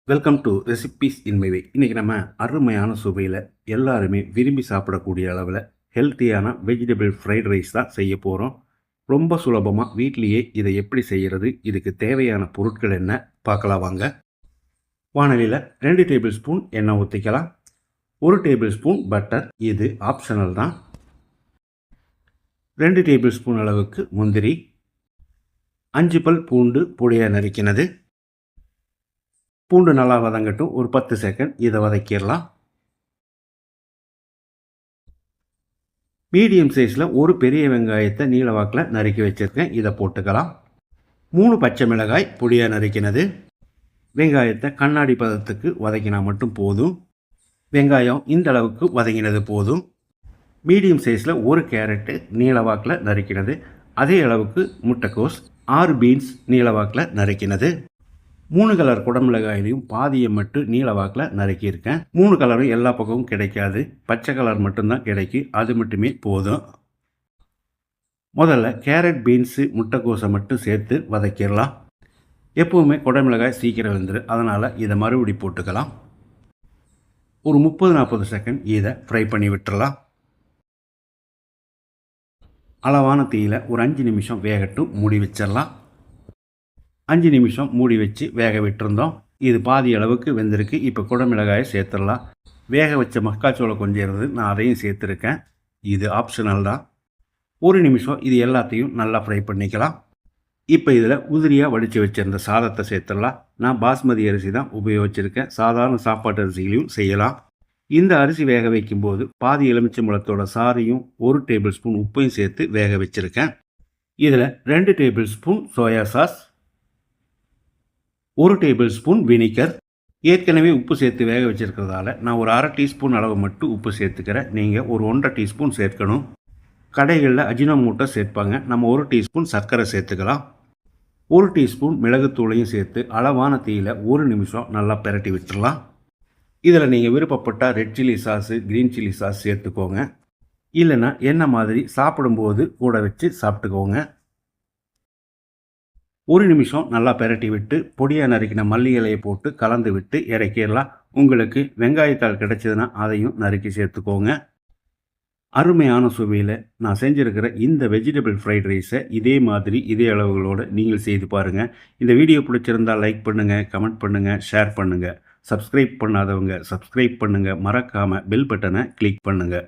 Welcome to recipes in my way. இன்றைக்கி நம்ம அருமையான சுவையில் எல்லாருமே விரும்பி சாப்பிடக்கூடிய அளவில் ஹெல்த்தியான வெஜிடபிள் ஃப்ரைட் ரைஸ் தான் செய்ய போகிறோம். ரொம்ப சுலபமாக வீட்லேயே இதை எப்படி செய்கிறது, இதுக்கு தேவையான பொருட்கள் என்ன பார்க்கலாம் வாங்க. வானலியில் 2 டேபிள் ஸ்பூன் எண்ணெய் ஊற்றிக்கலாம். 1 டேபிள் ஸ்பூன் பட்டர், இது ஆப்ஷனல் தான். 2 டேபிள் ஸ்பூன் அளவுக்கு முந்திரி, 5 பல் பூண்டு பொடியாக நறுக்கினது. பூண்டு நல்லா வதங்கட்டும். ஒரு 10 செகண்ட் இதை வதக்கிடலாம். மீடியம் சைஸில் ஒரு பெரிய வெங்காயத்தை நீல வாக்கில் நறுக்கி வச்சுருக்கேன், இதை போட்டுக்கலாம். 3 பச்சை மிளகாய் பொடியாக நறுக்கினது. வெங்காயத்தை கண்ணாடி பதத்துக்கு வதக்கினா மட்டும் போதும். வெங்காயம் இந்த அளவுக்கு வதங்கினது போதும். மீடியம் சைஸில் ஒரு கேரட்டு நீல வாக்கில் நறுக்கினது. அதே அளவுக்கு முட்டைக்கோஸ், 6 பீன்ஸ் நீல வாக்கில் நறுக்கினது. 3 கலர் குடமிளகாயிலையும் பாதியை மட்டும் நீல வாக்கில் நறுக்கியிருக்கேன். 3 கலரும் எல்லா பக்கமும் கிடைக்காது, பச்சை கலர் மட்டும்தான் கிடைக்கும், அது மட்டுமே போதும். முதல்ல கேரட், பீன்ஸு, முட்டைக்கோஸை மட்டும் சேர்த்து வதக்கிடலாம். எப்போவுமே குடமிளகாய் சீக்கிரம் வந்துடும், அதனால் இதை மறுபடி போட்டுக்கலாம். ஒரு 30-40 செகண்ட் இதை ஃப்ரை பண்ணி விட்டுடலாம். அளவான தீயில் ஒரு 5 நிமிஷம் வேகட்டும், மூடி வச்சிடலாம். 5 நிமிஷம் மூடி வச்சு வேக விட்டுருந்தோம். இது பாதி அளவுக்கு வெந்திருக்கு. இப்போ குடமிளகாயை சேர்த்துடலாம். வேக வச்ச மக்காச்சோளம் கொஞ்சம் இருந்தது, நான் அதையும் சேர்த்துருக்கேன், இது ஆப்ஷனல் தான். 1 நிமிஷம் இது எல்லாத்தையும் நல்லா ஃப்ரை பண்ணிக்கலாம். இப்போ இதில் உதிரியாக வடித்து வச்சுருந்த சாதத்தை சேர்த்துடலாம். நான் பாஸ்மதி அரிசி தான் உபயோகிச்சிருக்கேன், சாதாரண சாப்பாட்டு அரிசிகளையும் செய்யலாம். இந்த அரிசி வேக வைக்கும்போது பாதி எலுமிச்சம்பழத்தோட சாறையும் 1 டேபிள் ஸ்பூன் உப்பையும் சேர்த்து வேக வச்சுருக்கேன். இதில் 2 table spoon soya sauce, 1 table spoon vinegar. ஏற்கனவே உப்பு சேர்த்து வேக வச்சுருக்கிறதால நான் ஒரு 1/2 டீஸ்பூன் அளவு மட்டும் உப்பு சேர்த்துக்கிறேன். நீங்கள் ஒரு 1.5 டீஸ்பூன் சேர்க்கணும். கடைகளில் அஜினோமோட்டோ சேர்ப்பாங்க, நம்ம 1 டீஸ்பூன் சர்க்கரை சேர்த்துக்கலாம். 1 டீஸ்பூன் மிளகுத்தூளையும் சேர்த்து அளவான தீயில் 1 நிமிஷம் நல்லா பிரட்டி விட்டுடலாம். இதில் நீங்கள் விருப்பப்பட்டால் red chilli sauce, green chilli sauce சேர்த்துக்கோங்க. இல்லைன்னா என்ன மாதிரி சாப்பிடும்போது கூட வச்சு சாப்பிட்டுக்கோங்க. 1 நிமிஷம் நல்லா பிரட்டி விட்டு பொடியாக நறுக்கின மல்லி இலையை போட்டு கலந்து விட்டு இறக்கிடலாம். உங்களுக்கு வெங்காயத்தாள் கிடைச்சதுன்னா அதையும் நறுக்கி சேர்த்துக்கோங்க. அருமையான சுவையில் நான் செஞ்சுருக்கிற இந்த வெஜிடபிள் ஃப்ரைட் ரைஸை இதே மாதிரி இதே அளவுகளோடு நீங்கள் செய்து பாருங்கள். இந்த வீடியோ பிடிச்சிருந்தால் லைக் பண்ணுங்கள், கமெண்ட் பண்ணுங்கள், ஷேர் பண்ணுங்கள். சப்ஸ்கிரைப் பண்ணாதவங்க சப்ஸ்கிரைப் பண்ணுங்கள். மறக்காமல் பெல் பட்டனை கிளிக் பண்ணுங்கள்.